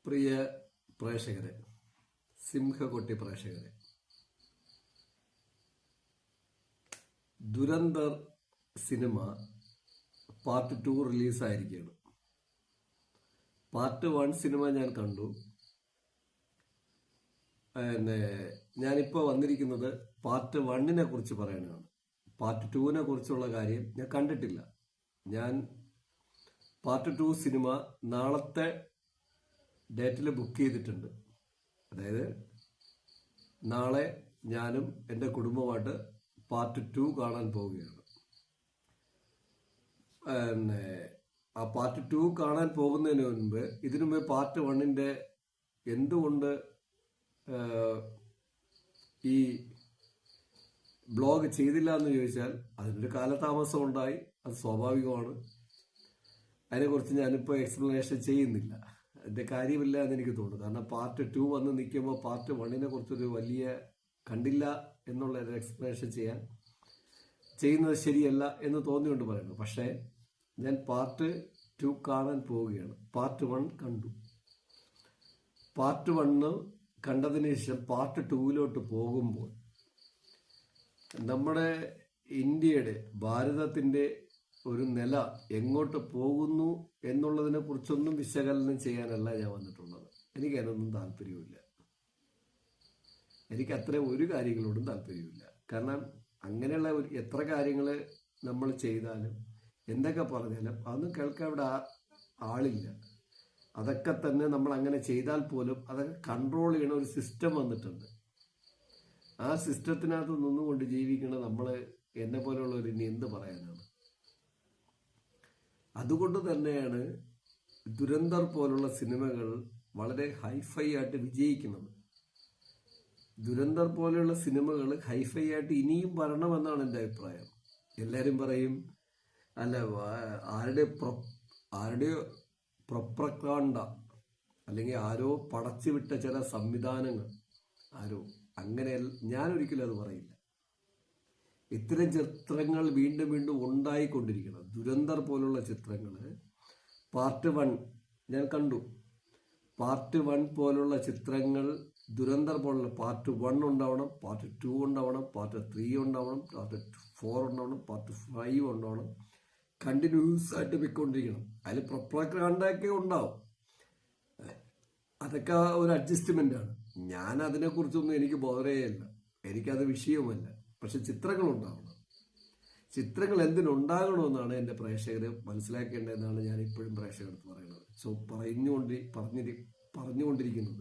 പ്രിയ പ്രേക്ഷകരെ, സിംഹകൊട്ടി പ്രേക്ഷകരെ, ദുരന്തർ സിനിമ പാർട്ട് 2 റിലീസായിരിക്കുകയാണ്. പാർട്ട് 1 സിനിമ ഞാൻ കണ്ടു. ഞാനിപ്പോൾ വന്നിരിക്കുന്നത് പാർട്ട് 1 കുറിച്ച് പറയാനാണ്. പാർട്ട് 2 കുറിച്ചുള്ള കാര്യം ഞാൻ കണ്ടിട്ടില്ല. ഞാൻ പാർട്ട് 2 സിനിമ നാളത്തെ ഡേറ്റിൽ ബുക്ക് ചെയ്തിട്ടുണ്ട്. അതായത് നാളെ ഞാനും എൻ്റെ കുടുംബമായിട്ട് പാർട്ട് 2 കാണാൻ പോവുകയാണ്. ആ പാർട്ട് 2 കാണാൻ പോകുന്നതിന് മുൻപ് ഇതിനു മുമ്പ് പാർട്ട് 1 എന്തുകൊണ്ട് ഈ ബ്ലോഗ് ചെയ്തില്ല എന്ന് ചോദിച്ചാൽ അതിനൊരു കാലതാമസം ഉണ്ടായി. അത് സ്വാഭാവികമാണ്. അതിനെക്കുറിച്ച് ഞാനിപ്പോൾ എക്സ്പ്ലനേഷൻ ചെയ്യുന്നില്ല. അതിൻ്റെ കാര്യമില്ല എന്ന് എനിക്ക് തോന്നുന്നു. കാരണം പാർട്ട് 2 വന്ന് നിൽക്കുമ്പോൾ പാർട്ട് 1 കുറിച്ചൊരു വലിയ കണ്ടില്ല എന്നുള്ള ഒരു എക്സ്പ്ലനേഷൻ ചെയ്യുന്നത് ശരിയല്ല എന്ന് തോന്നിയുകൊണ്ട് പറയുന്നു. പക്ഷേ ഞാൻ പാർട്ട് 2 കാണാൻ പോവുകയാണ്. പാർട്ട് 1 കണ്ടു. പാർട്ട് 1 കണ്ടതിന് ശേഷം പാർട്ട് 2 പോകുമ്പോൾ നമ്മുടെ ഇന്ത്യയുടെ ഭാരതത്തിൻ്റെ ഒരു നില എങ്ങോട്ട് പോകുന്നു എന്നുള്ളതിനെ കുറിച്ചൊന്നും വിശകലനം ചെയ്യാനല്ല ഞാൻ വന്നിട്ടുള്ളത്. എനിക്ക് അതിനൊന്നും താല്പര്യമില്ല. എനിക്ക് അത്ര ഒരു കാര്യങ്ങളോടും താല്പര്യമില്ല. കാരണം അങ്ങനെയുള്ള എത്ര കാര്യങ്ങൾ നമ്മൾ ചെയ്താലും എന്തൊക്കെ പറഞ്ഞാലും അതൊന്നും കേൾക്കാൻ ഇവിടെ ആളില്ല. അതൊക്കെ തന്നെ നമ്മൾ അങ്ങനെ ചെയ്താൽ പോലും അതൊക്കെ കൺട്രോൾ ചെയ്യണ ഒരു സിസ്റ്റം വന്നിട്ടുണ്ട്. ആ സിസ്റ്റത്തിനകത്ത് നിന്നുകൊണ്ട് ജീവിക്കണ നമ്മൾ എന്നെ പോലെയുള്ളവർ ഇനി എന്ത് പറയാനാണ്? അതുകൊണ്ട് തന്നെയാണ് ദുരന്തർ പോലുള്ള സിനിമകൾ വളരെ ഹൈഫൈ ആയിട്ട് വിജയിക്കുന്നത്. ദുരന്തർ പോലെയുള്ള സിനിമകൾ ഹൈഫൈ ആയിട്ട് ഇനിയും വരണമെന്നാണ് എൻ്റെ അഭിപ്രായം. എല്ലാവരും പറയും, അല്ല ആരുടെയോ പ്രൊപ്പഗാൻഡ അല്ലെങ്കിൽ ആരോ പടച്ചു വിട്ട ചില സംവിധാനങ്ങൾ ആരോ അങ്ങനെ. ഞാനൊരിക്കലും അത് പറയില്ല. ഇത്തരം ചിത്രങ്ങൾ വീണ്ടും വീണ്ടും ഉണ്ടായിക്കൊണ്ടിരിക്കണം. ദുരന്തർ പോലുള്ള ചിത്രങ്ങൾ പാർട്ട് 1 ഞാൻ കണ്ടു. പാർട്ട് 1 പോലുള്ള ചിത്രങ്ങൾ ദുരന്തർ പോലുള്ള പാർട്ട് 1 ഉണ്ടാവണം, പാർട്ട് 2 ഉണ്ടാവണം, പാർട്ട് 3 ഉണ്ടാവണം, പാർട്ട് 4 ഉണ്ടാവണം, പാർട്ട് 5 ഉണ്ടാവണം. കണ്ടിന്യൂസ് ആയിട്ട് പോയിക്കൊണ്ടിരിക്കണം. അതിൽ പ്രൊപ്പഗാൻഡയൊക്കെ ഉണ്ടാവും. അതൊക്കെ ഒരു അഡ്ജസ്റ്റ്മെന്റ് ആണ്. ഞാൻ അതിനെക്കുറിച്ചൊന്നും എനിക്ക് ബോധരേയില്ല. എനിക്കത് വിഷയവുമല്ല. പക്ഷെ ചിത്രങ്ങൾ ഉണ്ടാവണം. ചിത്രങ്ങൾ എന്തിനുണ്ടാകണമെന്നാണ് എൻ്റെ പ്രേക്ഷകർ മനസ്സിലാക്കേണ്ടതെന്നാണ് ഞാൻ ഇപ്പോഴും പ്രേക്ഷകർക്ക് പറയുന്നത്. പറഞ്ഞുകൊണ്ടിരിക്കുന്നു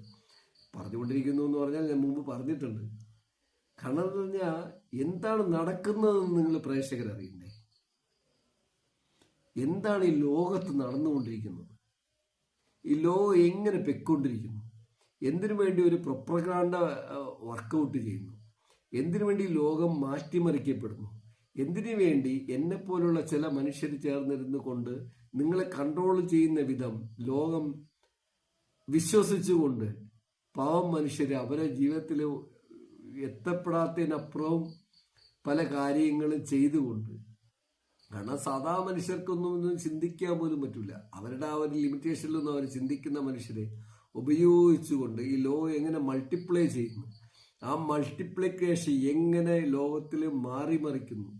എന്ന് പറഞ്ഞാൽ ഞാൻ മുമ്പ് പറഞ്ഞിട്ടുണ്ട്. കാരണം എന്ന് പറഞ്ഞാൽ എന്താണ് നടക്കുന്നതെന്ന് നിങ്ങൾ പ്രേക്ഷകർ അറിയണ്ടേ? എന്താണ് ഈ ലോകത്ത് നടന്നുകൊണ്ടിരിക്കുന്നത്? ഈ ലോകം എങ്ങനെ പൊയ്ക്കൊണ്ടിരിക്കുന്നു? എന്തിനു വേണ്ടി ഒരു പ്രൊപ്പഗാൻഡ വർക്കൗട്ട് ചെയ്യുന്നു? എന്തിനു വേണ്ടി ലോകം മാറ്റിമറിക്കപ്പെടുന്നു? എന്തിനു വേണ്ടി എന്നെപ്പോലുള്ള ചില മനുഷ്യർ ചേർന്നിരുന്നു കൊണ്ട് നിങ്ങളെ കൺട്രോൾ ചെയ്യുന്ന വിധം ലോകം വിശ്വസിച്ചുകൊണ്ട് പാവം മനുഷ്യർ അവരെ ജീവിതത്തിൽ എത്തപ്പെടാത്തതിനപ്പുറവും പല കാര്യങ്ങളും ചെയ്തുകൊണ്ട്, കാരണം സാധാ മനുഷ്യർക്കൊന്നും ചിന്തിക്കാൻ പോലും പറ്റില്ല. അവരുടെ ആ ഒരു ലിമിറ്റേഷനിലൊന്നും അവർ ചിന്തിക്കുന്ന മനുഷ്യരെ ഉപയോഗിച്ചുകൊണ്ട് ഈ ലോകം എങ്ങനെ മൾട്ടിപ്ലൈ ചെയ്യുന്നു, ആ മൾട്ടിപ്ലിക്കേഷൻ എങ്ങനെ ലോകത്തിൽ മാറിമറിക്കുന്നു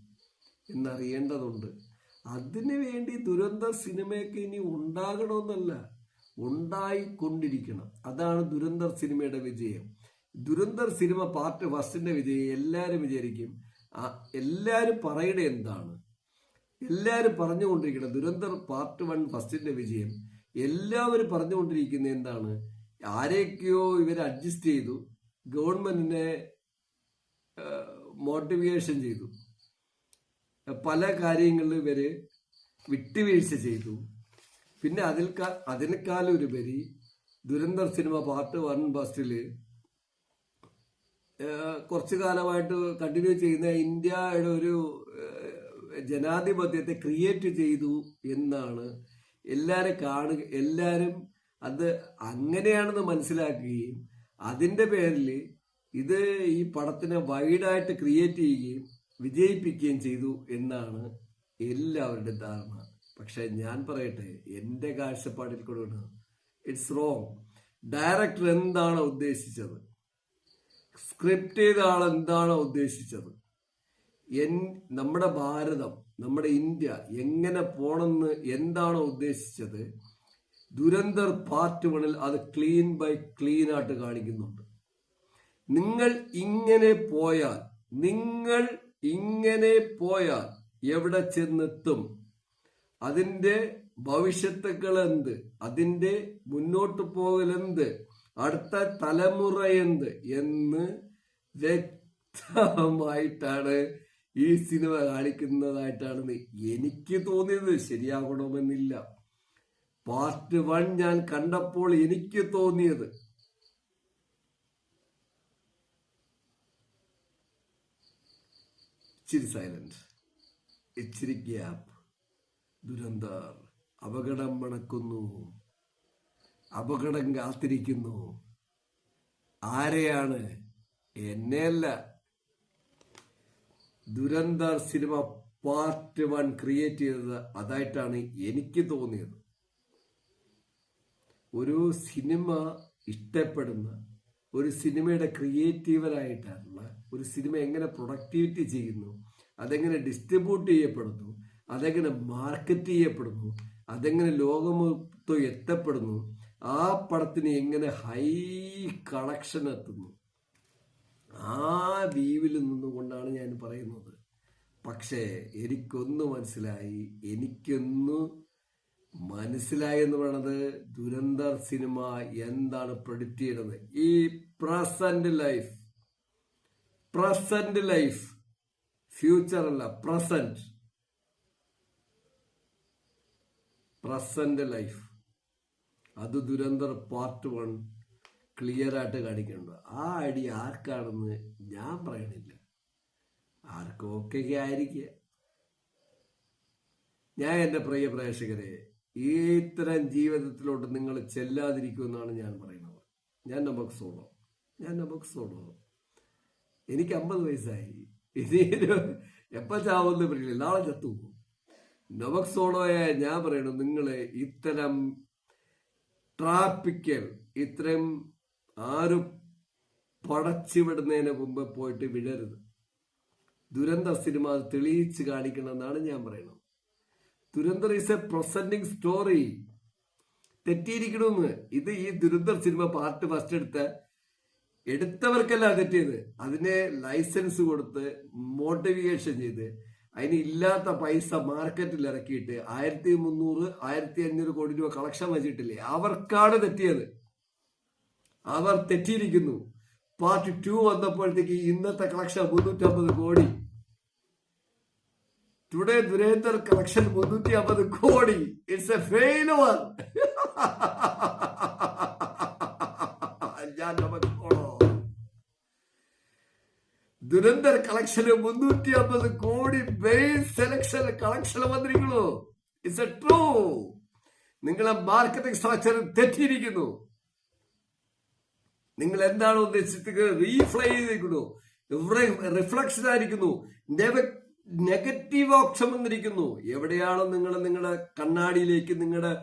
എന്നറിയേണ്ടതുണ്ട്. അതിനു വേണ്ടി ദുരന്തർ സിനിമയൊക്കെ ഇനി ഉണ്ടാകണമെന്നല്ല, ഉണ്ടായിക്കൊണ്ടിരിക്കണം. അതാണ് ദുരന്തർ സിനിമയുടെ വിജയം. ദുരന്തർ സിനിമ പാർട്ട് 1 വിജയം എല്ലാവരും വിചാരിക്കും. എല്ലാവരും പറയണേ എന്താണ്? എല്ലാവരും പറഞ്ഞുകൊണ്ടിരിക്കണം ദുരന്തർ പാർട്ട് 1 വിജയം. എല്ലാവരും പറഞ്ഞുകൊണ്ടിരിക്കുന്ന എന്താണ്? ആരെയൊക്കെയോ ഇവർ അഡ്ജസ്റ്റ് ചെയ്തു, ഗവൺമെന്റിനെ മോട്ടിവേഷൻ ചെയ്തു, പല കാര്യങ്ങളിലും ഇവര് വിട്ടുവീഴ്ച ചെയ്തു. പിന്നെ അതിനേക്കാളും ഉപരി ദുരന്തർ സിനിമ പാർട്ട് 1 കുറച്ചു കാലമായിട്ട് കണ്ടിന്യൂ ചെയ്യുന്ന ഇന്ത്യയുടെ ഒരു ജനാധിപത്യത്തെ ക്രിയേറ്റ് ചെയ്തു എന്നാണ് എല്ലാവരും അത് അങ്ങനെയാണെന്ന് മനസ്സിലാക്കുകയും അതിന്റെ പേരിൽ ഇത് ഈ പടത്തിനെ വൈഡായിട്ട് ക്രിയേറ്റ് ചെയ്യുകയും വിജയിപ്പിക്കുകയും ചെയ്തു എന്നാണ് എല്ലാവരുടെ ധാരണ. പക്ഷെ ഞാൻ പറയട്ടെ, എൻ്റെ കാഴ്ചപ്പാടിൽ കൂടെ ഇറ്റ്സ് റോങ്. ഡയറക്ടർ എന്താണ് ഉദ്ദേശിച്ചത്, സ്ക്രിപ്റ്റ് ചെയ്ത ആൾ എന്താണ് ഉദ്ദേശിച്ചത്, നമ്മുടെ ഭാരതം, നമ്മുടെ ഇന്ത്യ എങ്ങനെ പോണെന്ന് എന്താണോ ഉദ്ദേശിച്ചത്, ദുരന്തർ പാർട്ട് 1 അത് ക്ലീൻ ബൈ ക്ലീൻ ആയിട്ട് കാണിക്കുന്നുണ്ട്. നിങ്ങൾ ഇങ്ങനെ പോയാൽ എവിടെ ചെന്നെത്തും, അതിന്റെ ഭവിഷ്യത്തുക്കൾ എന്ത്, അതിന്റെ മുന്നോട്ട് പോകലെന്ത്, അടുത്ത തലമുറ എന്ത് എന്ന് വ്യക്തമായിട്ടാണ് ഈ സിനിമ കാണിക്കുന്നതായിട്ടാണ് എനിക്ക് തോന്നിയത്. ശരിയാകണമെന്നില്ല. പാർട്ട് 1 ഞാൻ കണ്ടപ്പോൾ എനിക്ക് തോന്നിയത്. ഇച്ചിരി സൈലന്റ്, ഇച്ചിരി ഗ്യാപ്പ്. ദുരന്തർ അപകടം മണക്കുന്നു, അപകടം കാത്തിരിക്കുന്നു. ആരെയാണ്? എന്നെയല്ല. ദുരന്തർ സിനിമ പാർട്ട് 1 ക്രിയേറ്റ് ചെയ്തത് അതായിട്ടാണ് എനിക്ക് തോന്നിയത്. ഒരു സിനിമ ഇഷ്ടപ്പെടുന്ന, ഒരു സിനിമയുടെ ക്രിയേറ്റീവറായിട്ടുള്ള ഒരു സിനിമ എങ്ങനെ പ്രൊഡക്ടിവിറ്റി ചെയ്യുന്നു, അതെങ്ങനെ ഡിസ്ട്രിബ്യൂട്ട് ചെയ്യപ്പെടുന്നു, അതെങ്ങനെ മാർക്കറ്റ് ചെയ്യപ്പെടുന്നു, അതെങ്ങനെ ലോകമൊത്ത് എത്തപ്പെടുന്നു, ആ പടത്തിന് എങ്ങനെ ഹൈ കളക്ഷൻ എത്തുന്നു, ആ വ്യൂവിൽ നിന്നുകൊണ്ടാണ് ഞാൻ പറയുന്നത്. പക്ഷേ എനിക്കൊന്ന് മനസ്സിലായി എന്ന് പറയുന്നത്, ദുരന്തർ സിനിമ എന്താണ് പ്രൊഡിക്റ്റ് ചെയ്യുന്നത്. ഈ പ്രസന്റ് ലൈഫ്, ഫ്യൂച്ചർ അല്ല, പ്രസന്റ് ലൈഫ്, അത് ദുരന്തർ പാർട്ട് 1 ക്ലിയർ ആയിട്ട് കാണിക്കുന്നുണ്ട്. ആ ഐഡിയ ആർക്കാണെന്ന് ഞാൻ പറയണില്ല, ആർക്കും ഒക്കെ ആയിരിക്കുക. ഞാൻ എൻ്റെ പ്രിയ പ്രേക്ഷകരെ, ഇത്തരം ജീവിതത്തിലോട്ട് നിങ്ങൾ ചെല്ലാതിരിക്കുമെന്നാണ് ഞാൻ പറയുന്നത്. ഞാൻ നമക് സോളോ. എനിക്ക് 50 വയസ്സായി. ഇനി എപ്പോ ചാവുമെന്ന് പറയില്ല, നാളെ ചത്തു. നമക് സോളോയെ ഞാൻ പറയണു, നിങ്ങള് ഇത്തരം ട്രാപ്പിക്കൽ, ഇത്തരം ആരും പടച്ചുവിടുന്നതിന് മുമ്പ് പോയിട്ട് വിടരുത്. ദുരന്ത സിനിമ തെളിയിച്ച് കാണിക്കണമെന്നാണ് ഞാൻ പറയുന്നത്. Dhurandhar is a presenting story. തെറ്റിയിരിക്കണമെന്ന്. ഇത് ഈ ദുരന്തർ സിനിമ പാർട്ട് 1 എടുത്തവർക്കല്ല തെറ്റിയത്. അതിനെ ലൈസൻസ് കൊടുത്ത് മോട്ടിവേഷൻ ചെയ്ത് അതിന് ഇല്ലാത്ത പൈസ മാർക്കറ്റിൽ ഇറക്കിയിട്ട് 1300-1500 കോടി രൂപ കളക്ഷൻ വെച്ചിട്ടില്ലേ, അവർക്കാണ് തെറ്റിയത്. അവർ തെറ്റിയിരിക്കുന്നു. പാർട്ട് 2 വന്നപ്പോഴത്തേക്ക് ഇന്നത്തെ കളക്ഷൻ 350 കോടി. Today Dhurandhar collection 350 crore. It's a failure. Dhurandhar കളക്ഷന് 350 കോടി ബേസ് സെലക്ഷൻ കളക്ഷൻ വന്നിരിക്കുന്നു. It's a true. നിങ്ങളെ മാർക്കറ്റിംഗ് സ്ട്രക്ചർ തെറ്റിയിരിക്കുന്നു. നിങ്ങൾ എന്താണ് ഉദ്ദേശിച്ചത്? റീഫ്ലൈ ചെയ്തിരിക്കുന്നു, റിഫ്ലക്ഷൻ ആയിരിക്കുന്നു, നെഗറ്റീവ് ഓപ്ഷൻ വന്നിരിക്കുന്നു. എവിടെയാണോ നിങ്ങൾ നിങ്ങളുടെ കണ്ണാടിയിലേക്ക് നിങ്ങളുടെ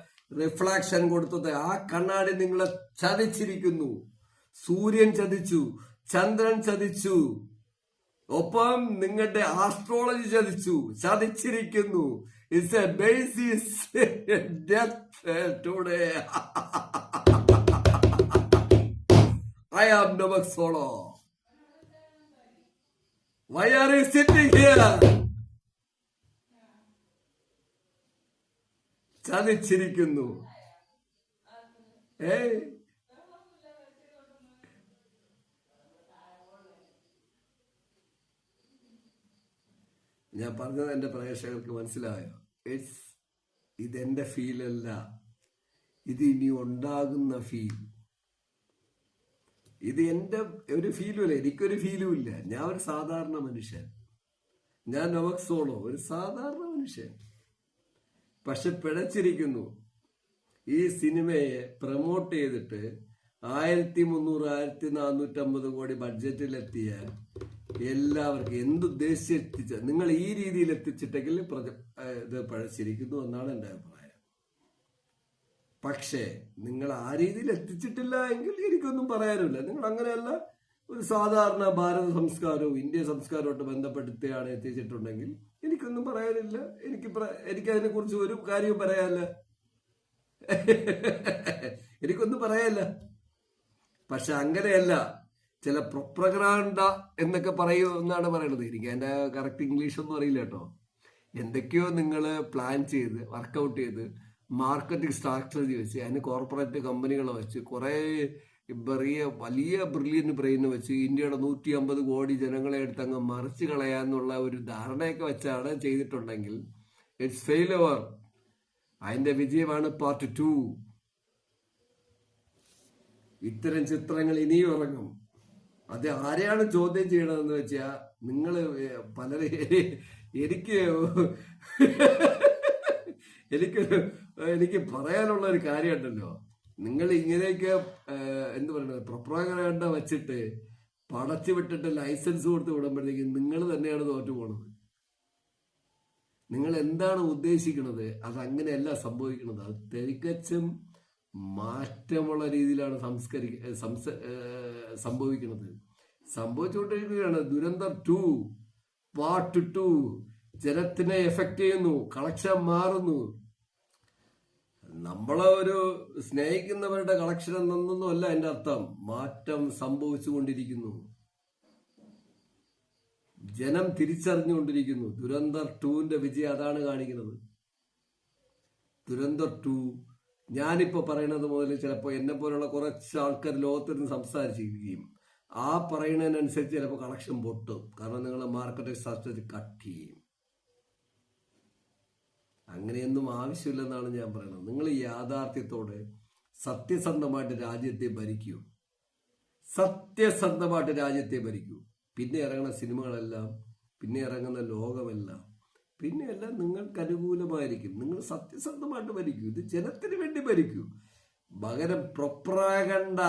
റിഫ്ലാക്ഷൻ കൊടുത്തത്, ആ കണ്ണാടി നിങ്ങളെ ചതിച്ചിരിക്കുന്നു. സൂര്യൻ ചതിച്ചു, ചന്ദ്രൻ ചതിച്ചു, ഒപ്പം നിങ്ങളുടെ ആസ്ട്രോളജി ചതിച്ചിരിക്കുന്നു. It's a basis death today. I am Navak Solo. Why are you sitting here? ചതിച്ചിരിക്കുന്നു. ഞാൻ പറഞ്ഞത് എന്റെ പ്രേക്ഷകർക്ക് മനസ്സിലായോ? ഇതെന്റെ ഫീലല്ല, ഇത് ഇനി ഉണ്ടാകുന്ന ഫീൽ. ഇത് എന്റെ ഒരു ഫീലുമില്ല, എനിക്കൊരു ഫീലും ഇല്ല. ഞാൻ ഒരു സാധാരണ മനുഷ്യൻ. ഞാൻ നവക് സോളോ, ഒരു സാധാരണ മനുഷ്യൻ. പക്ഷെ പിഴച്ചിരിക്കുന്നു. ഈ സിനിമയെ പ്രമോട്ട് ചെയ്തിട്ട് 1300-1450 കോടി ബഡ്ജറ്റിലെത്തിയാൽ എല്ലാവർക്കും എന്തുദ്ദേശിച്ച് നിങ്ങൾ ഈ രീതിയിൽ എത്തിച്ചിട്ടെങ്കിൽ ഇത് പഴച്ചിരിക്കുന്നു എന്നാണ് എൻ്റെ അഭിപ്രായം. പക്ഷേ നിങ്ങൾ ആ രീതിയിൽ എത്തിച്ചിട്ടില്ല എങ്കിൽ എനിക്കൊന്നും പറയാനില്ല. നിങ്ങൾ അങ്ങനെയല്ല, ഒരു സാധാരണ ഭാരത സംസ്കാരവും ഇന്ത്യ സംസ്കാരവുമായിട്ട് ബന്ധപ്പെടുത്തിയാണ് എത്തിച്ചിട്ടുണ്ടെങ്കിൽ എനിക്കൊന്നും പറയാനില്ല. എനിക്ക് അതിനെക്കുറിച്ച് ഒരു കാര്യവും പറയാനില്ല. എനിക്കൊന്നും പറയാനില്ല. പക്ഷെ അങ്ങനെയല്ല, ചില പ്രൊപ്പഗാൻഡ എന്നൊക്കെ പറയുമെന്നാണ് പറയണത്. എനിക്ക് അതിന്റെ കറക്റ്റ് ഇംഗ്ലീഷ് ഒന്നും അറിയില്ല കേട്ടോ. എന്തൊക്കെയോ നിങ്ങൾ പ്ലാൻ ചെയ്ത് വർക്കൗട്ട് ചെയ്ത് മാർക്കറ്റിംഗ് സ്ട്രാറ്റജി വെച്ച് അതിന് കോർപ്പറേറ്റ് കമ്പനികളെ വെച്ച് കുറേ വലിയ ബ്രില്യൻ ബ്രെയിന് വെച്ച് ഇന്ത്യയുടെ 150 കോടി ജനങ്ങളെ എടുത്ത് അങ്ങ് മറിച്ച് കളയാന്നുള്ള ഒരു ധാരണയൊക്കെ വെച്ചാണ് ചെയ്തിട്ടുണ്ടെങ്കിൽ ഇറ്റ്സ് ഫെയിലവർ. അതിന്റെ വിജയമാണ് പാർട്ട് 2. ഇത്തരം ചിത്രങ്ങൾ ഇനിയും ഇറങ്ങും. അത് ആരെയാണ് ചോദ്യം ചെയ്യണതെന്ന് വെച്ചാൽ നിങ്ങൾ പലരെ എനിക്ക് എനിക്ക് പറയാനുള്ള ഒരു കാര്യമുണ്ടല്ലോ, നിങ്ങൾ ഇങ്ങനെയൊക്കെ എന്ത് പറയുന്നത് പ്രൊപ്പഗാൻഡ വെച്ചിട്ട് പടച്ചു വിട്ടിട്ട് ലൈസൻസ് കൊടുത്ത് വിടുമ്പോഴത്തേക്കും നിങ്ങൾ തന്നെയാണ് തോറ്റു പോണത്. നിങ്ങൾ എന്താണ് ഉദ്ദേശിക്കുന്നത്? അത് അങ്ങനെയല്ല സംഭവിക്കുന്നത്. അത് തികച്ചും മാറ്റമുള്ള രീതിയിലാണ് സംഭവിക്കുന്നത്. സംഭവിച്ചുകൊണ്ടിരിക്കുകയാണ്. ദുരന്തർ 2 പാർട്ട് 2 ജനത്തിനെ എഫക്ട് ചെയ്യുന്നു, കളക്ഷൻ മാറുന്നു. നമ്മളെ ഒരു സ്നേഹിക്കുന്നവരുടെ കളക്ഷൻ എന്നൊന്നും അല്ല എന്റെ അർത്ഥം. മാറ്റം സംഭവിച്ചുകൊണ്ടിരിക്കുന്നു. ജനം തിരിച്ചറിഞ്ഞുകൊണ്ടിരിക്കുന്നു. ദുരന്തർ 2ന്റെ വിജയം അതാണ് കാണിക്കുന്നത്. ദുരന്തർ 2 ഞാനിപ്പോ പറയുന്നത് മുതൽ ചിലപ്പോൾ എന്നെ പോലുള്ള കുറച്ച് ആൾക്കാർ ലോകത്തിരുന്ന് സംസാരിച്ചിരിക്കുകയും ആ പറയുന്നതിനനുസരിച്ച് ചിലപ്പോൾ കളക്ഷൻ പൊട്ടും. കാരണം നിങ്ങൾ മാർക്കറ്റ് സ്ട്രാറ്റജി കട്ട് ചെയ്യും. അങ്ങനെയൊന്നും ആവശ്യമില്ലെന്നാണ് ഞാൻ പറയുന്നത്. നിങ്ങൾ യാഥാർത്ഥ്യത്തോടെ സത്യസന്ധമായിട്ട് രാജ്യത്തെ ഭരിക്കൂ. സത്യസന്ധമായിട്ട് രാജ്യത്തെ ഭരിക്കൂ. പിന്നെ ഇറങ്ങുന്ന സിനിമകളെല്ലാം, പിന്നെ ഇറങ്ങുന്ന ലോകമെല്ലാം, പിന്നെ എല്ലാം നിങ്ങൾക്ക് അനുകൂലമായിരിക്കും. നിങ്ങൾ സത്യസന്ധമായിട്ട് ഭരിക്കൂ. ഇത് ജനത്തിന് വേണ്ടി ഭരിക്കൂ. പകരം പ്രൊപ്പഗാൻഡ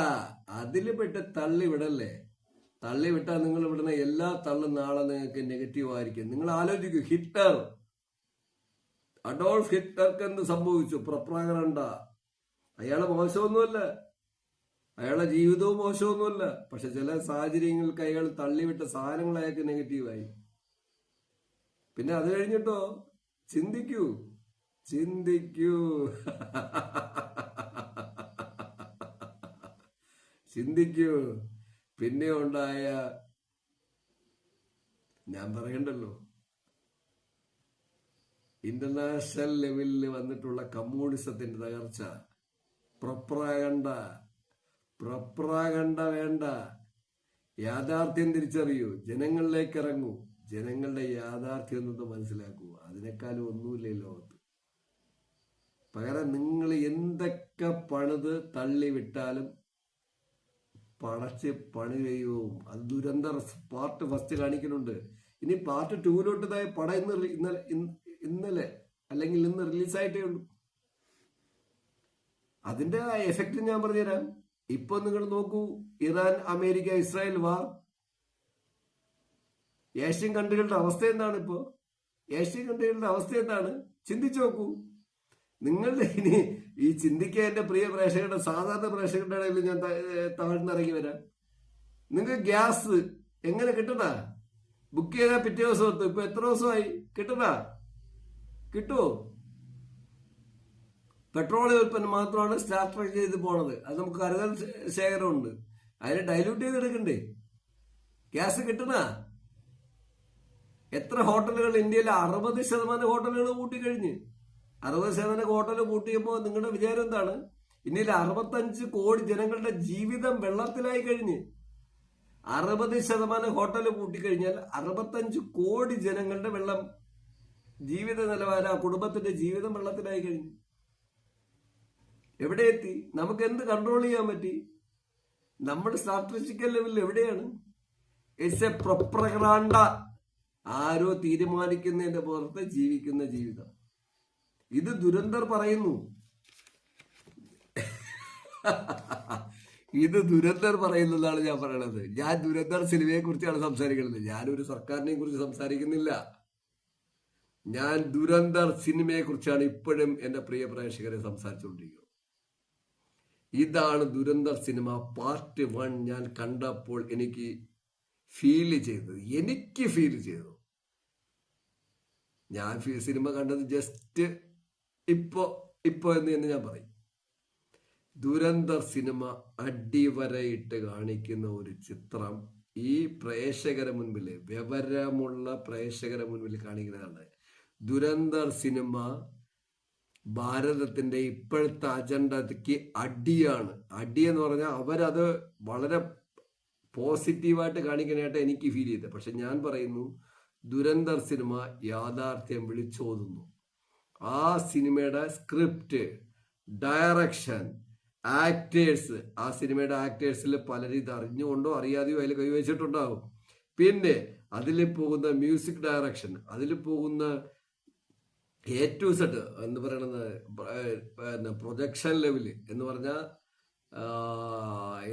അതിൽ പെട്ട് തള്ളിവിടല്ലേ. തള്ളിവിട്ടാൽ നിങ്ങൾ വിടുന്ന എല്ലാ തള്ളും നാളെ നിങ്ങൾക്ക് നെഗറ്റീവ് ആയിരിക്കും. നിങ്ങൾ ആലോചിക്കൂ, അഡോൾഫ് ഹിറ്റ്ലർക്ക് എന്ത് സംഭവിച്ചു? പ്രൊപ്പഗാൻഡ. അയാളെ മോശമൊന്നുമല്ല, അയാളുടെ ജീവിതവും മോശമൊന്നുമല്ല. പക്ഷെ ചില സാഹചര്യങ്ങൾക്ക് അയാൾ തള്ളിവിട്ട സാധനങ്ങൾ അയാൾക്ക് നെഗറ്റീവായി. പിന്നെ അത് കഴിഞ്ഞിട്ടോ ചിന്തിക്കൂ. പിന്നെ ഉണ്ടായ ഞാൻ പറയണ്ടല്ലോ, ഇന്റർനാഷണൽ ലെവലിൽ വന്നിട്ടുള്ള കമ്മ്യൂണിസത്തിന്റെ തകർച്ച. പ്രൊപ്പഗാൻഡ വേണ്ട. യാഥാർത്ഥ്യം തിരിച്ചറിയൂ. ജനങ്ങളിലേക്ക് ഇറങ്ങൂ. ജനങ്ങളുടെ യാഥാർത്ഥ്യം എന്നത് മനസ്സിലാക്കൂ. അതിനേക്കാളും ഒന്നുമില്ല ലോകത്ത്. പകരം നിങ്ങൾ എന്തൊക്കെ പണിത് തള്ളിവിട്ടാലും പണി കഴിയും. അത് ദുരന്തർ പാർട്ട് 1 കാണിക്കുന്നുണ്ട്. ഇനി പാർട്ട് 2 പടം ഇന്നലെ അല്ലെങ്കിൽ ഇന്ന് റിലീസായിട്ടേ ഉള്ളൂ. അതിന്റെ എഫക്റ്റ് ഞാൻ പറഞ്ഞുതരാം. ഇപ്പൊ നിങ്ങൾ നോക്കൂ, ഇറാൻ, അമേരിക്ക, ഇസ്രായേൽ വാർ. ഏഷ്യൻ കൺട്രികളുടെ അവസ്ഥ എന്താണ്? ചിന്തിച്ചു നോക്കൂ. നിങ്ങളുടെ ഇനി ഈ ചിന്തിക്കാൻ എന്റെ പ്രിയ പ്രേക്ഷകരുടെ, സാധാരണ പ്രേക്ഷകരുടെ ഇടയിൽ ഞാൻ താഴ്ന്നിറങ്ങി വരാം. നിങ്ങൾക്ക് ഗ്യാസ് എങ്ങനെ കിട്ടണ? ബുക്ക് ചെയ്താൽ പിറ്റേ ദിവസം എത്തും. ഇപ്പൊ എത്ര ദിവസമായി? കിട്ടുമോ? പെട്രോളിയം ഉൽപ്പന്നം മാത്രമാണ് സ്റ്റാർട്ടർ ചെയ്ത് പോണത്. അത് നമുക്ക് കരുതൽ ശേഖരമുണ്ട്. അതിനെ ഡൈല്യൂട്ട് ചെയ്തെടുക്കണ്ടേ? ഗ്യാസ് കിട്ടണ? എത്ര ഹോട്ടലുകൾ ഇന്ത്യയിലെ 60% ഹോട്ടലുകൾ കൂട്ടിക്കഴിഞ്ഞ്. 60% ഹോട്ടൽ കൂട്ടിയപ്പോ നിങ്ങളുടെ വിചാരം എന്താണ്? ഇന്ത്യയിലെ 65 കോടി ജനങ്ങളുടെ ജീവിതം വെള്ളത്തിലായി കഴിഞ്ഞ്. 60% ഹോട്ടൽ കൂട്ടിക്കഴിഞ്ഞാൽ 65 കോടി ജനങ്ങളുടെ ജീവിത നിലവാരം, ആ കുടുംബത്തിന്റെ ജീവിതം വെള്ളത്തിലായി കഴിഞ്ഞു. എവിടെ എത്തി? നമുക്ക് എന്ത് കൺട്രോൾ ചെയ്യാൻ പറ്റി? നമ്മുടെ സ്ട്രാറ്റജിക്കൽ ലെവലിൽ എവിടെയാണ്? It's a propaganda. ആരോ തീരുമാനിക്കുന്നതിന്റെ പുറത്ത് ജീവിക്കുന്ന ജീവിതം. ഇത് ദുരന്തർ പറയുന്നു. ഇത് ദുരന്തർ പറയുന്നതാണ് ഞാൻ പറയണത്. ഞാൻ ദുരന്തർ സിനിമയെ കുറിച്ചാണ് സംസാരിക്കുന്നത്. ഞാനൊരു സർക്കാരിനെ കുറിച്ച് സംസാരിക്കുന്നില്ല. ഞാൻ ദുരന്തർ സിനിമയെ കുറിച്ചാണ് ഇപ്പോഴും എന്റെ പ്രിയ പ്രേക്ഷകരെ സംസാരിച്ചുകൊണ്ടിരിക്കുന്നത്. ഇതാണ് ദുരന്തർ സിനിമ പാർട്ട് 1 ഞാൻ കണ്ടപ്പോൾ എനിക്ക് ഫീൽ ചെയ്തത്. ഞാൻ സിനിമ കണ്ടത് ജസ്റ്റ് ഇപ്പൊ എന്ന് തന്നെ ഞാൻ പറയും. ദുരന്തർ സിനിമ അടിവരയിട്ട് കാണിക്കുന്ന ഒരു ചിത്രം ഈ പ്രേക്ഷകരെ മുൻപിൽ, വിവരമുള്ള പ്രേക്ഷകരെ മുൻപിൽ കാണിക്കുന്നതാണ്. ദുരന്തർ സിനിമ ഭാരതത്തിന്റെ ഇപ്പോഴത്തെ അജണ്ടയ്ക്ക് അടിയെന്ന് പറഞ്ഞാൽ അവരത് വളരെ പോസിറ്റീവായിട്ട് കാണിക്കാനായിട്ട് എനിക്ക് ഫീൽ ചെയ്തത്. പക്ഷെ ഞാൻ പറയുന്നു, ദുരന്തർ സിനിമ യാഥാർത്ഥ്യം വിളിച്ചോതുന്നു. ആ സിനിമയുടെ സ്ക്രിപ്റ്റ്, ഡയറക്ഷൻ, ആക്ടേഴ്സ്, ആ സിനിമയുടെ ആക്ടേഴ്സിൽ പലരും ഇത് അറിഞ്ഞുകൊണ്ടോ അറിയാതെയോ അതിൽ കൈവച്ചിട്ടുണ്ടാകും. പിന്നെ അതിൽ പോകുന്ന മ്യൂസിക് ഡയറക്ഷൻ, അതിൽ പോകുന്ന A to Z എന്ന് പറയുന്നത് പ്രൊജക്ഷൻ ലെവല് എന്ന് പറഞ്ഞാൽ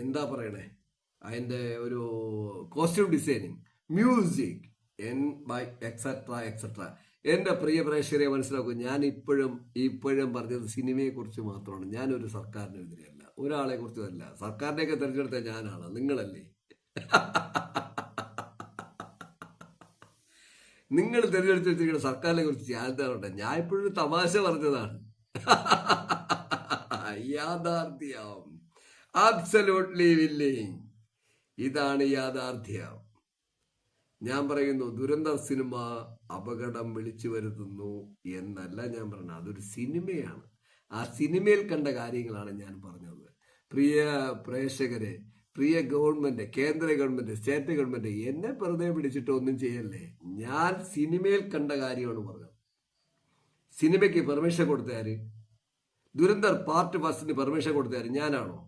എന്താ പറയണേ, അതിൻ്റെ ഒരു കോസ്റ്റ്യൂം ഡിസൈനിങ്, മ്യൂസിക് എക്സെട്ര. എൻ്റെ പ്രിയ പ്രേക്ഷകരെ മനസ്സിലാക്കും, ഞാൻ ഇപ്പോഴും പറഞ്ഞത് സിനിമയെ കുറിച്ച് മാത്രമാണ്. ഞാനൊരു സർക്കാരിനെതിരെയല്ല, ഒരാളെ കുറിച്ചല്ല. സർക്കാരിനെയൊക്കെ തിരഞ്ഞെടുത്ത ഞാനാണ്, നിങ്ങളല്ലേ. നിങ്ങൾ തിരഞ്ഞെടുത്ത് വെച്ചിരിക്കുന്ന സർക്കാരിനെ കുറിച്ച് ഞാൻ ഇപ്പോഴും തമാശ പറഞ്ഞതാണ്. യാഥാർത്ഥ്യം, അബ്സല്യൂട്ട്ലി വില്ലിങ്. ഇതാണ് യാഥാർത്ഥ്യം. ഞാൻ പറയുന്നു, ദുരന്തർ സിനിമ അപകടം വിളിച്ചു വരുത്തുന്നു എന്നല്ല ഞാൻ പറഞ്ഞത്. അതൊരു സിനിമയാണ്. ആ സിനിമയിൽ കണ്ട കാര്യങ്ങളാണ് ഞാൻ പറഞ്ഞത്. പ്രിയ പ്രേക്ഷകരെ, പ്രിയ ഗവൺമെന്റ്, കേന്ദ്ര ഗവൺമെന്റ്, സ്റ്റേറ്റ് ഗവൺമെന്റ്, എന്നെ വെറുതെ പിടിച്ചിട്ട് ഒന്നും ചെയ്യല്ലേ. ഞാൻ സിനിമയിൽ കണ്ട കാര്യമാണ് പറഞ്ഞത്. സിനിമയ്ക്ക് പെർമിഷൻ കൊടുത്താര്? ദുരന്തർ പാർട്ട് 1 പെർമിഷൻ കൊടുത്താര് ഞാനാണോ?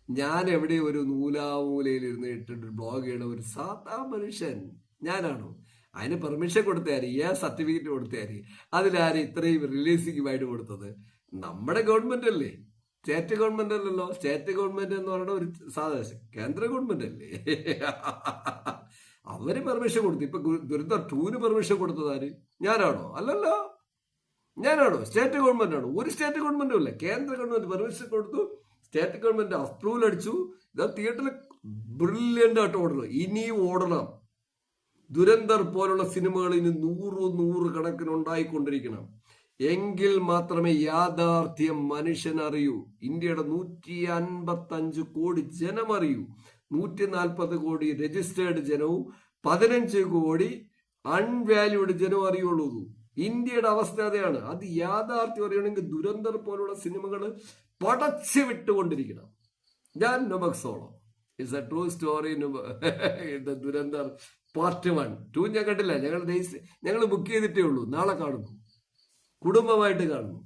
ഞാൻ എവിടെ ഒരു നൂലാമൂലയിൽ ഇരുന്ന് ഇട്ടിട്ട് ബ്ലോഗ് ചെയ്യണ ഒരു സാധാ മനുഷ്യൻ ഞാനാണോ? അതിന് പെർമിഷൻ കൊടുത്താര്? സർട്ടിഫിക്കറ്റ് കൊടുത്താര്? അതിലാര് ഇത്രയും റിലീസിംഗുമായിട്ട് കൊടുത്തത്? നമ്മുടെ ഗവൺമെന്റ് അല്ലേ, സ്റ്റേറ്റ് ഗവൺമെന്റ് അല്ലല്ലോ. സ്റ്റേറ്റ് ഗവൺമെന്റ് എന്ന് പറയുന്ന ഒരു സാധാ കേന്ദ്ര ഗവൺമെന്റ് അല്ലേ. അവര് പെർമിഷൻ കൊടുത്തു. ഇപ്പൊ ദുരന്തർ 2 പെർമിഷൻ കൊടുത്തതാര്? ഞാനാണോ? അല്ലല്ലോ. ഞാനാണോ? സ്റ്റേറ്റ് ഗവൺമെന്റ് ആണോ? ഒരു സ്റ്റേറ്റ് ഗവൺമെന്റും അല്ല, കേന്ദ്ര ഗവൺമെന്റ് പെർമിഷൻ കൊടുത്തു, സ്റ്റേറ്റ് ഗവൺമെന്റ് അപ്രൂവൽ അടിച്ചു. ഇതാ തിയേറ്ററിൽ ബ്രില്യന്റ് ആയിട്ട് ഓടണം, ഇനിയും ഓടണം. ദുരന്തർ പോലുള്ള സിനിമകൾ ഇനി 100 കണക്കിന് ഉണ്ടായിക്കൊണ്ടിരിക്കണം. എങ്കിൽ മാത്രമേ യാഥാർത്ഥ്യം മനുഷ്യൻ അറിയൂ. ഇന്ത്യയുടെ 155 കോടി ജനം അറിയൂ. 140 കോടി രജിസ്റ്റേർഡ് ജനവും 15 കോടി അൺവാല്യൂഡ് ജനവും അറിയുള്ളൂ. ഇന്ത്യയുടെ അവസ്ഥ അതെയാണ്. അത് യാഥാർത്ഥ്യം അറിയണമെങ്കിൽ ദുരന്തർ പോലുള്ള സിനിമകൾ പടച്ചു വിട്ടുകൊണ്ടിരിക്കണം. ഞാൻ Nobak Solo, it's a true story. Dhurandhar part 1, 2 ഞാൻ കണ്ടില്ല. ഞങ്ങൾ ബുക്ക് ചെയ്തിട്ടേ ഉള്ളൂ. നാളെ കാണുന്നു, കുടുംബമായിട്ട് കാണുന്നു.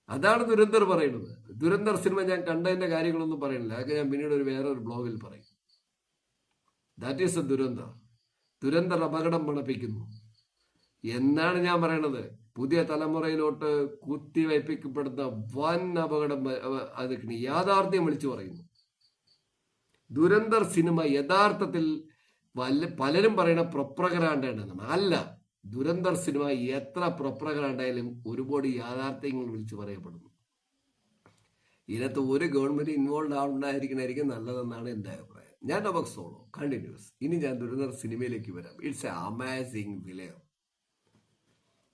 അതാണ് ദുരന്തർ പറയുന്നത്. ദുരന്തർ സിനിമ ഞാൻ കണ്ടതിന്റെ കാര്യങ്ങളൊന്നും പറയുന്നില്ല, അതൊക്കെ ഞാൻ പിന്നീട് വേറൊരു ബ്ലോഗിൽ പറയും. That is A Dhurandhar. Dhurandhar അപകടം മണപ്പിക്കുന്നു എന്നാണ് ഞാൻ പറയണത്. പുതിയ തലമുറയിലോട്ട് കുത്തിവയ്പ്പിക്കപ്പെടുന്ന വൻ അപകടം അത് യാഥാർത്ഥ്യം വിളിച്ചു പറയുന്നു. ദുരന്തർ സിനിമ യഥാർത്ഥത്തിൽ പലരും പറയുന്ന പ്രൊപ്പഗാൻഡയാണ്. അല്ല, ദുരന്തർ സിനിമ എത്ര പ്രൊപ്പഗാൻഡയാലും ഒരുപാട് യാഥാർത്ഥ്യങ്ങൾ വിളിച്ചു പറയപ്പെടുന്നു. ഇതിനകത്ത് ഒരു ഗവൺമെന്റ് ഇൻവോൾവ് ആവുണ്ടായിരിക്കണായിരിക്കും നല്ലതെന്നാണ് എൻ്റെ അഭിപ്രായം. ഞാൻ നൊബക്സോളോ കണ്ടിന്യൂസ്. ഇനി ഞാൻ ദുരന്തർ സിനിമയിലേക്ക് വരാം. It's A amazing film.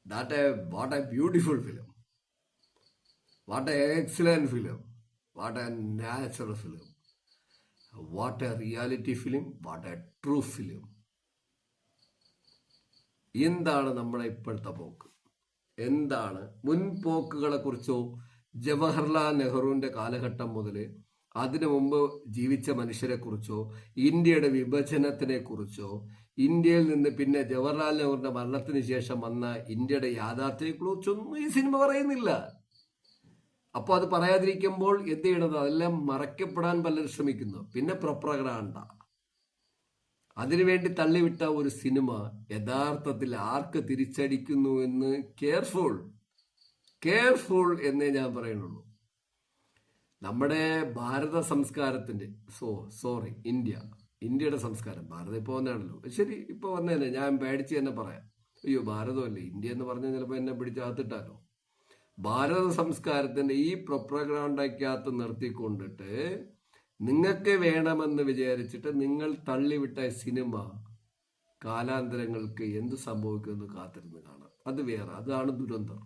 What a beautiful film. What an excellent film. What a natural film. What a reality film. What a true film. എന്താണ് നമ്മുടെ ഇപ്പോഴത്തെ പോക്ക്? എന്താണ് മുൻപോക്കുകളെ കുറിച്ചോ, ജവഹർലാൽ നെഹ്റുവിന്റെ കാലഘട്ടം മുതൽ അതിനു മുമ്പ് ജീവിച്ച മനുഷ്യരെ കുറിച്ചോ, ഇന്ത്യയുടെ വിഭജനത്തിനെ കുറിച്ചോ, ഇന്ത്യയിൽ നിന്ന് പിന്നെ ജവഹർലാൽ നെഹ്റുവിന്റെ മരണത്തിന് ശേഷം വന്ന ഇന്ത്യയുടെ യാഥാർത്ഥ്യത്തെ കുറിച്ചൊന്നും ഈ സിനിമ പറയുന്നില്ല. അപ്പോൾ അത് പറയാതിരിക്കുമ്പോൾ എന്ത് ചെയ്യണത്? അതെല്ലാം മറയ്ക്കപ്പെടാൻ പലരും ശ്രമിക്കുന്നു. പിന്നെ പ്രൊപ്പഗാൻഡ, അതിനുവേണ്ടി തള്ളിവിട്ട ഒരു സിനിമ യഥാർത്ഥത്തിൽ ആർക്ക് തിരിച്ചടിക്കുന്നു എന്ന് കെയർഫുൾ എന്നേ ഞാൻ പറയുന്നുള്ളൂ. നമ്മുടെ ഭാരത സംസ്കാരത്തിന്റെ ഇന്ത്യയുടെ സംസ്കാരം, ഭാരതം ഇപ്പോൾ വന്നാണല്ലോ, ശരി, ഇപ്പോൾ വന്നതന്നെ, ഞാൻ പേടിച്ച് തന്നെ പറയാം. അയ്യോ ഭാരതമല്ലേ, ഇന്ത്യ എന്ന് പറഞ്ഞാൽ ചിലപ്പോൾ എന്നെ പിടിച്ച് അകത്തിട്ടാലോ. ഭാരത സംസ്കാരത്തിന്റെ ഈ പ്രൊപ്പഗാണ്ടയ്ക്കകത്ത് നിർത്തിക്കൊണ്ടിട്ട് നിങ്ങൾക്ക് വേണമെന്ന് വിചാരിച്ചിട്ട് നിങ്ങൾ തള്ളിവിട്ട സിനിമ കാലാന്തരങ്ങൾക്ക് എന്ത് സംഭവിക്കുമെന്ന് കാത്തിരുന്ന് കാണാം. അത് വേറെ, അതാണ് ദുരന്തം.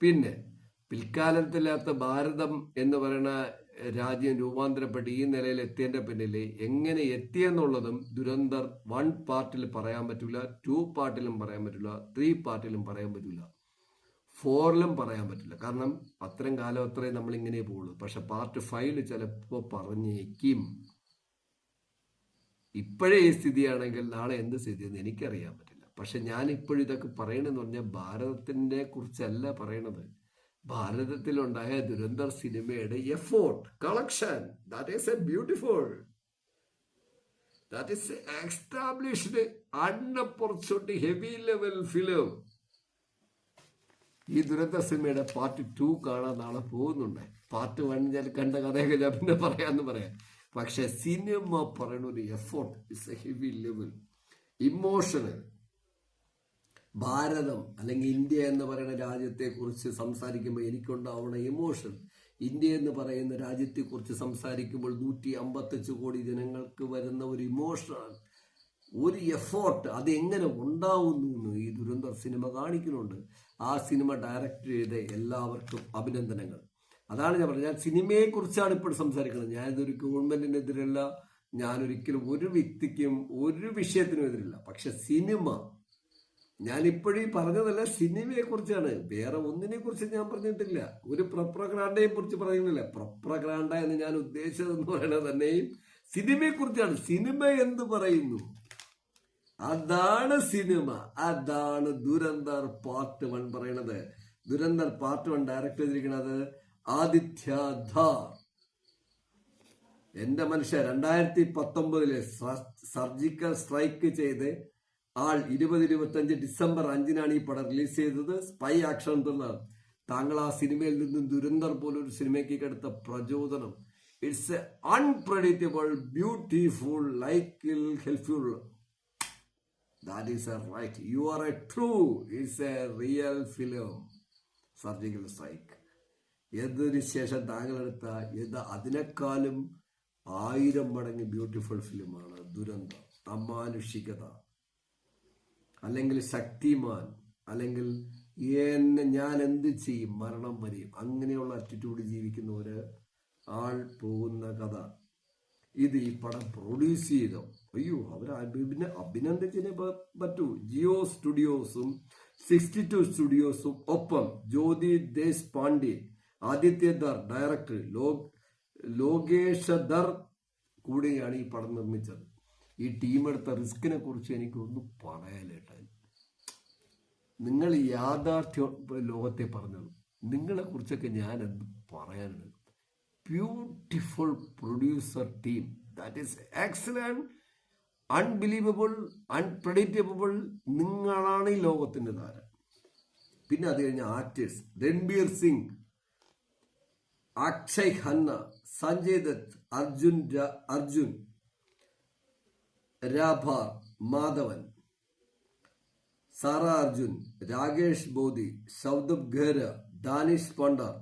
പിന്നെ പിൽക്കാലത്തില്ലാത്ത ഭാരതം എന്ന് പറയുന്ന രാജ്യം രൂപാന്തരപ്പെട്ട് ഈ നിലയിൽ എത്തിയതിന്റെ പിന്നിൽ എങ്ങനെ എത്തിയെന്നുള്ളതും ദുരന്തർ 1 പാർട്ടിൽ പറയാൻ പറ്റില്ല, 2 പാർട്ടിലും പറയാൻ പറ്റില്ല, 3 പാർട്ടിലും പറയാൻ പറ്റില്ല, 4ലും പറയാൻ പറ്റില്ല. കാരണം അത്രയും കാലം അത്രയും നമ്മൾ ഇങ്ങനെ പോകുള്ളൂ. പക്ഷെ പാർട്ട് 5 ചിലപ്പോൾ പറഞ്ഞേക്കും. ഇപ്പോഴേ ഈ സ്ഥിതിയാണെങ്കിൽ നാളെ എന്ത് സ്ഥിതിയെന്ന് എനിക്കറിയാൻ പറ്റില്ല. പക്ഷെ ഞാൻ ഇപ്പോഴും ഇതൊക്കെ പറയണെന്ന് പറഞ്ഞാൽ ഭാരതത്തിനെ കുറിച്ചല്ല പറയണത്. ഭാരതത്തിലുണ്ടായ ദുരന്തർ സിനിമയുടെ effort, collection, that is a beautiful, that is established unapproached heavy level film. ഈ ദുരന്ത സിനിമയുടെ പാർട്ട് 2 കാണാൻ നാളെ പോകുന്നുണ്ട്. പാർട്ട് 1 ഞാൻ കണ്ട കഥയൊക്കെ ഞാൻ പിന്നെ പറയാമെന്ന് പറയാം. പക്ഷെ സിനിമ പറയുന്ന ഒരു effort, it's a heavy level emotional. ഭാരതം അല്ലെങ്കിൽ ഇന്ത്യ എന്ന് പറയുന്ന രാജ്യത്തെക്കുറിച്ച് സംസാരിക്കുമ്പോൾ എനിക്കുണ്ടാവുന്ന ഇമോഷൻ, ഇന്ത്യ എന്ന് പറയുന്ന രാജ്യത്തെക്കുറിച്ച് സംസാരിക്കുമ്പോൾ 155 കോടി ജനങ്ങൾക്ക് വരുന്ന ഒരു ഇമോഷണൽ, ഒരു എഫോർട്ട്, അത് എങ്ങനെ ഉണ്ടാവുന്നു എന്ന് ഈ ദുരന്തർ സിനിമ കാണിക്കുന്നുണ്ട്. ആ സിനിമ ഡയറക്റ്റ് ചെയ്ത എല്ലാവർക്കും അഭിനന്ദനങ്ങൾ. അതാണ് ഞാൻ പറഞ്ഞത്. ഞാൻ സിനിമയെക്കുറിച്ചാണ് ഇപ്പോൾ സംസാരിക്കുന്നത്. ഞാനിതൊരു ഗവൺമെന്റിനെതിരല്ല, ഞാനൊരിക്കലും ഒരു വ്യക്തിക്കും ഒരു വിഷയത്തിനും എതിരില്ല. പക്ഷെ സിനിമ, ഞാനിപ്പോഴും പറഞ്ഞതല്ല, സിനിമയെ കുറിച്ചാണ്, വേറെ ഒന്നിനെ കുറിച്ച് ഞാൻ പറഞ്ഞിട്ടില്ല. ഒരു പ്രൊപ്പഗാണ്ടയെ കുറിച്ച് പറയുന്നില്ല. പ്രൊപ്പഗാണ്ട എന്ന് ഞാൻ ഉദ്ദേശിച്ചതെന്ന് പറയുന്നത് തന്നെയും സിനിമയെ കുറിച്ചാണ്. സിനിമ എന്ത് പറയുന്നു, അതാണ് സിനിമ. അതാണ് ദുരന്തർ പാർട്ട് 1 പറയണത്. ദുരന്തർ പാർട്ട് 1 ഡയറക്ട് ചെയ്തിരിക്കുന്നത് ആദിത്യ ധാർ. എന്റെ മനുഷ്യ 2019 സർജിക്കൽ സ്ട്രൈക്ക് ചെയ്ത് ആൾ 2025 ഡിസംബർ 5 ഈ പടം റിലീസ് ചെയ്തത്. Spy action thriller. താങ്കൾ ആ സിനിമയിൽ നിന്നും ദുരന്തർ പോലൊരു സിനിമയ്ക്ക് എടുത്ത പ്രചോദനം, it's a unpredictable, beautiful, like helpful. That is a right, you are a true, it's a real film. Surgical strike എന്നതിന് ശേഷം താങ്കളെടുത്ത അതിനേക്കാളും 1000 മടങ്ങ് ബ്യൂട്ടിഫുൾ ഫിലിമാണ് ദുരന്തം. അമാനുഷികത, അല്ലെങ്കിൽ ശക്തിമാൻ, അല്ലെങ്കിൽ ഞാൻ എന്ത് ചെയ്യും, മരണം വരെയും, അങ്ങനെയുള്ള അറ്റിറ്റ്യൂഡ് ജീവിക്കുന്ന ഒരു ആൾ പോകുന്ന കഥ. ഇത് ഈ പടം പ്രൊഡ്യൂസ് ചെയ്തോ, അയ്യോ, അവർ അഭിനന്ദിച്ചതിനെ പറ്റൂ. ജിയോ സ്റ്റുഡിയോസും 62 സ്റ്റുഡിയോസും ഒപ്പം ജ്യോതി ദേശ് പാണ്ഡെ, ആദിത്യ ധർ ഡയറക്ടർ, ലോകേഷ് ധർ കൂടെയാണ് ഈ പടം നിർമ്മിച്ചത്. ഈ ടീം എടുത്ത റിസ്കിനെ കുറിച്ച് എനിക്കൊന്നും പറയാലേട്ടാ. നിങ്ങൾ യാഥാർത്ഥ്യ ലോകത്തെ പറഞ്ഞത്, നിങ്ങളെ കുറിച്ചൊക്കെ ഞാൻ എന്ത് പറയാനാണ്. Beautiful producer team, that is excellent, unbelievable, unpredictable. നിങ്ങളാണ് ഈ ലോകത്തിന്റെ താരം. പിന്നെ അത് കഴിഞ്ഞ ആർട്ടിസ്റ്റ് രൺബീർ സിംഗ്, അക്ഷയ് ഖന്ന, സഞ്ജയ് ദത്ത്, അർജുൻ രാഭാർ, മാധവൻ, സാറ അർജുൻ, രാകേഷ് ബോധി, സൗദബ് ഖേര, ദാനിഷ് പണ്ഡർ.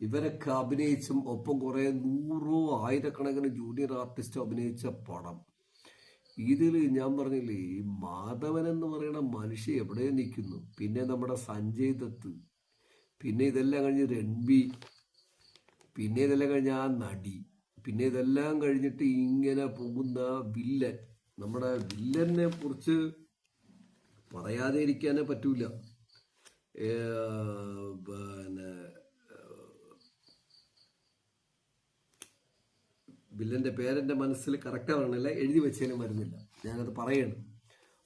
ഇവരൊക്കെ അഭിനയിച്ചും ഒപ്പം കുറെ 100 ആയിരക്കണക്കിന് ജൂനിയർ ആർട്ടിസ്റ്റ് അഭിനയിച്ച പടം. ഇതിൽ ഞാൻ പറഞ്ഞില്ലേ, ഈ മാധവൻ എന്ന് പറയുന്ന മനുഷ്യ എവിടെ നിൽക്കുന്നു. പിന്നെ നമ്മുടെ സഞ്ജയ് ദത്ത്, പിന്നെ ഇതെല്ലാം കഴിഞ്ഞ് രൺബീർ, പിന്നെ ഇതെല്ലാം കഴിഞ്ഞ ആ നടി, പിന്നെ ഇതെല്ലാം കഴിഞ്ഞിട്ട് ഇങ്ങനെ പോകുന്ന വില്ലൻ. നമ്മുടെ വില്ലനെ കുറിച്ച് പറയാതെ ഇരിക്കാനേ പറ്റൂല. പിന്നെ വില്ലന്റെ പേരെന്റെ മനസ്സിൽ കറക്റ്റ് പറയണില്ല, എഴുതി വെച്ചാലും വരുന്നില്ല, ഞാനത് പറയണം.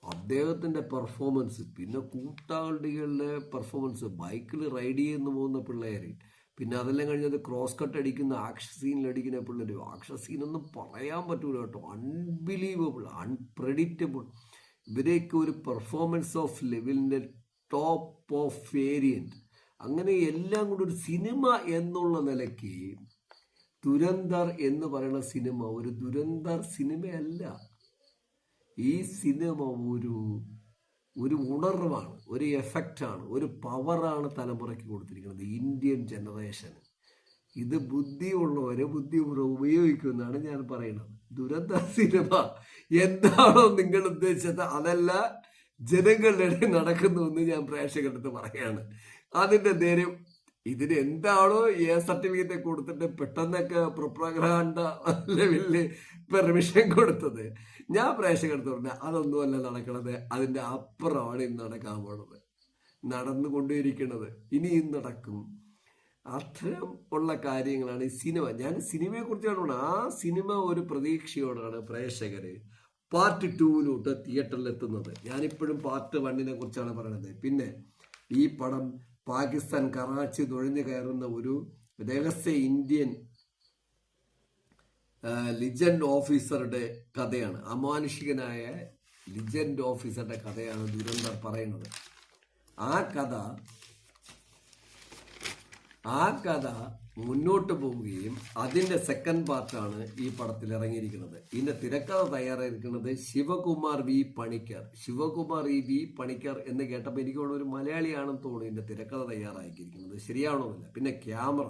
അദ്ദേഹത്തിന്റെ പെർഫോമൻസ്, പിന്നെ കൂട്ടാളികളുടെ പെർഫോമൻസ്, ബൈക്കിൽ റൈഡ് ചെയ്യുന്ന പോകുന്ന പിള്ളേര്, പിന്നെ അതെല്ലാം കഴിഞ്ഞത് ക്രോസ് കട്ട് അടിക്കുന്ന ആക്ഷൻ സീനിൽ അടിക്കുന്ന പിള്ളേർ. ആക്ഷൻ സീനൊന്നും പറയാൻ പറ്റൂല കേട്ടോ. Unbelievable, unpredictable. ഇവരെയൊക്കെ ഒരു പെർഫോമൻസ് ഓഫ് ലെവലിന്റെ ടോപ്പ് ഓഫ് വേരിയന്റ്. അങ്ങനെ എല്ലാം കൂടി ഒരു സിനിമ എന്നുള്ള നിലയ്ക്ക് ദുരന്തർ എന്ന് പറയുന്ന സിനിമ ഒരു ദുരന്തർ സിനിമയല്ല. ഈ സിനിമ ഒരു ഒരു ഉണർവാണ്, ഒരു എഫക്റ്റാണ്, ഒരു പവറാണ് തലമുറയ്ക്ക് കൊടുത്തിരിക്കുന്നത് ഇന്ത്യൻ ജനറേഷന്. ഇത് ബുദ്ധിയുള്ളവരെ ബുദ്ധിപൂർവ്വം ഉപയോഗിക്കുമെന്നാണ് ഞാൻ പറയുന്നത്. ദുരന്ത സിനിമ എന്താണോ നിങ്ങൾ ഉദ്ദേശിച്ചത് അതല്ല ജനങ്ങളുടെ ഇടയിൽ നടക്കുന്നുവെന്ന് ഞാൻ പ്രേക്ഷകരുടെ അടുത്ത് പറയാണ്. അതിന്റെ നേരെ ഇതിന് എന്താണോ സർട്ടിഫിക്കറ്റ് കൊടുത്തിട്ട് പെട്ടെന്നൊക്കെ പ്രൊപ്പഗാൻഡ ലെവലില് പെർമിഷൻ കൊടുത്തത്, ഞാൻ പ്രേക്ഷകർക്ക് പറഞ്ഞ അതൊന്നുമല്ല നടക്കണത്. അതിന്റെ അപ്പുറമാണ് ഇന്ന് നടക്കാൻ പോണത്, നടന്നുകൊണ്ടേയിരിക്കുന്നത്, ഇനിയും നടക്കും. അത്തരം ഉള്ള കാര്യങ്ങളാണ് ഈ സിനിമ. ഞാൻ സിനിമയെ കുറിച്ചാണ് പറഞ്ഞത്. ആ സിനിമ ഒരു പ്രതീക്ഷയോടാണ് പ്രേക്ഷകര് പാർട്ട് 2 തിയേറ്ററിൽ എത്തുന്നത്. ഞാനിപ്പോഴും പാർട്ട് 1 കുറിച്ചാണ് പറയുന്നത്. പിന്നെ ഈ പടം പാകിസ്ഥാൻ കറാച്ചി നുഴഞ്ഞു കയറുന്ന ഒരു രഹസ്യ ഇന്ത്യൻ ലിജൻഡ് ഓഫീസറുടെ കഥയാണ്. അമാനുഷികനായ ലിജൻഡ് ഓഫീസറുടെ കഥയാണ് ദുരന്തർ പറയുന്നത്. ആ കഥ മുന്നോട്ട് പോവുകയും അതിന്റെ സെക്കൻഡ് പാർട്ടാണ് ഈ പടത്തിൽ ഇറങ്ങിയിരിക്കുന്നത്. ഇതിന്റെ തിരക്കഥ തയ്യാറായിരിക്കുന്നത് ശിവകുമാർ വി പണിക്കർ. ശിവകുമാർ വി പണിക്കർ എന്ന് കേട്ടപ്പോൾ എനിക്ക് ഒരു മലയാളിയാണെന്ന് തോന്നുന്നു ഇതിന്റെ തിരക്കഥ തയ്യാറാക്കിയിരിക്കുന്നത്. ശരിയാവണമെന്നില്ല. പിന്നെ ക്യാമറ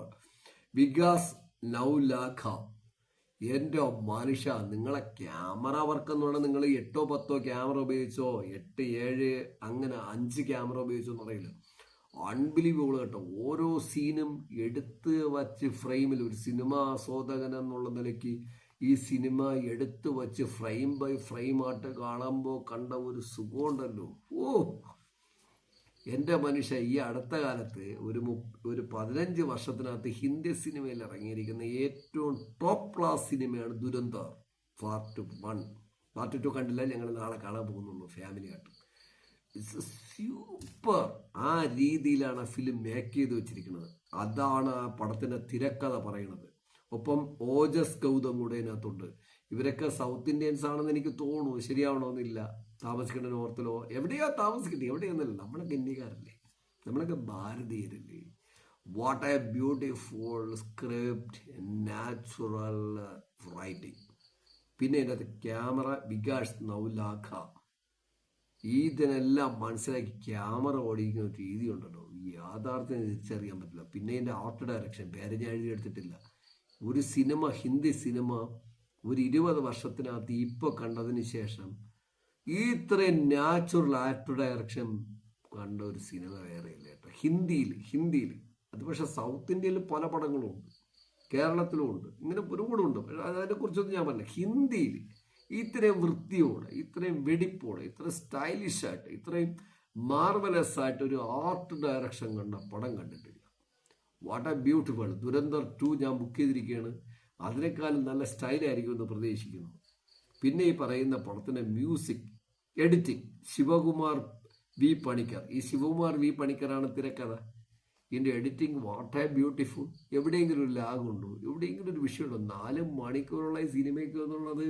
വികാസ് നൗലാഖ. എൻ്റെ മനുഷ്യ, നിങ്ങളെ ക്യാമറ വർക്ക് എന്ന് പറഞ്ഞാൽ നിങ്ങൾ 8 or 10 ക്യാമറ ഉപയോഗിച്ചോ, 8, 7 അങ്ങനെ 5 ക്യാമറ ഉപയോഗിച്ചോ എന്നറിയില്ല. അൺബിലീവബിൾ കേട്ടോ. ഓരോ സീനും എടുത്ത് വച്ച് ഫ്രെയിമിൽ, ഒരു സിനിമ ആസ്വാദകൻ എന്നുള്ള നിലയ്ക്ക് ഈ സിനിമ എടുത്ത് വച്ച് ഫ്രെയിം ബൈ ഫ്രെയിം ആയിട്ട് കാണുമ്പോൾ കണ്ട ഒരു സുഖമുണ്ടല്ലോ. ഓ എൻ്റെ മനുഷ്യ, ഈ അടുത്ത കാലത്ത് ഒരു 15 വർഷത്തിനകത്ത് ഹിന്ദി സിനിമയിൽ ഇറങ്ങിയിരിക്കുന്ന ഏറ്റവും ടോപ്പ് ക്ലാസ് സിനിമയാണ് ദുരന്തർ പാർട്ട് 1. പാർട്ട് 2 കണ്ടില്ല, ഞങ്ങൾ നാളെ കാണാൻ പോകുന്നുള്ളൂ ഫാമിലിയായിട്ട്. സൂപ്പർ. ആ രീതിയിലാണ് ഫിലിം മേക്ക് ചെയ്ത് വെച്ചിരിക്കുന്നത്. അതാണ് ആ പടത്തിന്റെ തിരക്കഥ പറയുന്നത്. ഒപ്പം ഓജസ് ഗൗതം കൂടെ ഇതിനകത്തുണ്ട്. ഇവരൊക്കെ സൗത്ത് ഇന്ത്യൻസ് ആണെന്ന് എനിക്ക് തോന്നുന്നു. ശരിയാവണമെന്നില്ല. താമസിക്കേണ്ട നോർത്തിലോ എവിടെയാ താമസിക്കേണ്ടത്, എവിടെയൊന്നല്ല. നമ്മളൊക്കെ ഇന്ത്യക്കാരല്ലേ, നമ്മളൊക്കെ ഭാരതീയരല്ലേ. What a beautiful script, natural writing. പിന്നെ ഇതിനകത്ത് ക്യാമറ വികാസ് നൗലാഖ. ഇതിനെല്ലാം മനസ്സിലാക്കി ക്യാമറ ഓടിക്കുന്ന ഒരു രീതി ഉണ്ടല്ലോ, യാഥാർത്ഥ്യം തിരിച്ചറിയാൻ പറ്റില്ല. പിന്നെ ഇതിൻ്റെ ആർട്ട് ഡയറക്ഷൻ, പേര് ഞാൻ എഴുതിയെടുത്തിട്ടില്ല. ഒരു സിനിമ, ഹിന്ദി സിനിമ ഒരു 20 വർഷത്തിനകത്ത് ഇപ്പോൾ കണ്ടതിന് ശേഷം ഇത്രയും നാച്ചുറൽ ആർട്ട് ഡയറക്ഷൻ കണ്ട ഒരു സിനിമ വേറെ ഇല്ല കേട്ടോ. ഹിന്ദിയിൽ അത്. പക്ഷെ സൗത്ത് ഇന്ത്യയിൽ പല പടങ്ങളും ഉണ്ട്, കേരളത്തിലും ഉണ്ട്, ഇങ്ങനെ ഒരുപാട് ഉണ്ട്. അതിനെക്കുറിച്ചൊന്നും ഞാൻ പറഞ്ഞില്ല. ഹിന്ദിയിൽ ഇത്രയും വൃത്തിയോടെ, ഇത്രയും വെടിപ്പോടെ, ഇത്രയും സ്റ്റൈലിഷ് ആയിട്ട്, ഇത്രയും മാർവലസ് ആയിട്ട് ഒരു ആർട്ട് ഡയറക്ഷൻ കണ്ട പടം കണ്ടിട്ടില്ല. What a beautiful. ദുരന്തർ 2 ഞാൻ ബുക്ക് ചെയ്തിരിക്കുകയാണ്. അതിനേക്കാളും നല്ല സ്റ്റൈലായിരിക്കും എന്ന് പ്രതീക്ഷിക്കുന്നു. പിന്നെ ഈ പറയുന്ന പടത്തിന്റെ music, editing Shivakumar V Panicker. ഈ ശിവകുമാർ വി പണിക്കറാണ് തിരക്കഥ. ഇതിൻ്റെ എഡിറ്റിംഗ് വാട്ട് എ ബ്യൂട്ടിഫുൾ. എവിടെയെങ്കിലും ഒരു ലാഗുണ്ടോ, എവിടെയെങ്കിലും ഒരു വിഷയമുണ്ടോ? 4 മണിക്കൂറുള്ള ഈ സിനിമയ്ക്ക് എന്നുള്ളത്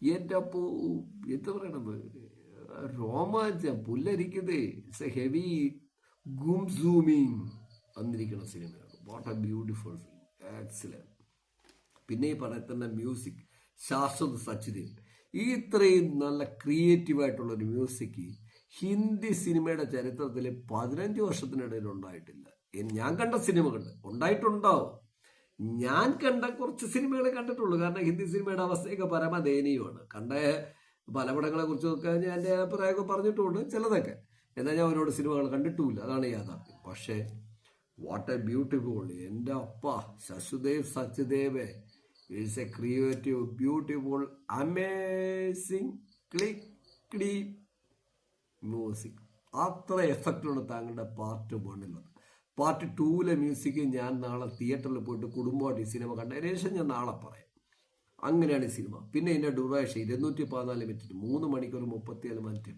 എൻ്റെ അപ്പോ എന്താ പറയണത്, രോമാഞ്ചം, പുല്ലരിക്കുന്നേ. ഇറ്റ്സ് എ ഹെവി ഗും സൂമിങ് വന്നിരിക്കുന്ന സിനിമയാണ്. What a beautiful film, excellent. പിന്നെ ഈ പറയുന്ന മ്യൂസിക് ശാശ്വത് സച്ചിദേവ്. ഈ ഇത്രയും നല്ല ക്രിയേറ്റീവായിട്ടുള്ളൊരു മ്യൂസിക് ഹിന്ദി സിനിമയുടെ ചരിത്രത്തിൽ 15 വർഷത്തിനിടയിൽ ഉണ്ടായിട്ടില്ല. ഞാൻ കണ്ട സിനിമകളുണ്ട്, ഉണ്ടായിട്ടുണ്ടാവും. ഞാൻ കണ്ട കുറച്ച് സിനിമകളെ കണ്ടിട്ടുള്ളൂ. കാരണം ഹിന്ദി സിനിമയുടെ അവസ്ഥയൊക്കെ പരമദയനീയമാണ്. കണ്ട പല പടങ്ങളെ കുറിച്ചൊക്കെ ഞാൻ എൻ്റെ അഭിപ്രായമൊക്കെ പറഞ്ഞിട്ടുണ്ട്, ചിലതൊക്കെ. എന്നാൽ ഞാൻ അവരോട് സിനിമകൾ കണ്ടിട്ടുമില്ല, അതാണ് യാഥാർത്ഥ്യം. പക്ഷേ വാട്ട് എ ബ്യൂട്ടിഫുൾ. എൻ്റെ അപ്പ Shashwat Sachdev is a creative, beautiful, amazing clicked music. അത്ര എഫക്റ്റാണ് താങ്കളുടെ പാർട്ട് 1 പാർട്ട് 2 മ്യൂസിക് ഞാൻ നാളെ തിയേറ്ററിൽ പോയിട്ട് കുടുംബമായിട്ട് ഈ സിനിമ കണ്ടതിന് ശേഷം ഞാൻ നാളെ പറയാം. അങ്ങനെയാണ് ഈ സിനിമ. പിന്നെ ഇതിൻ്റെ ഡ്യൂറേഷൻ 214 മിനിറ്റ്, 3 മണിക്കൂർ 37 മിനിറ്റ്.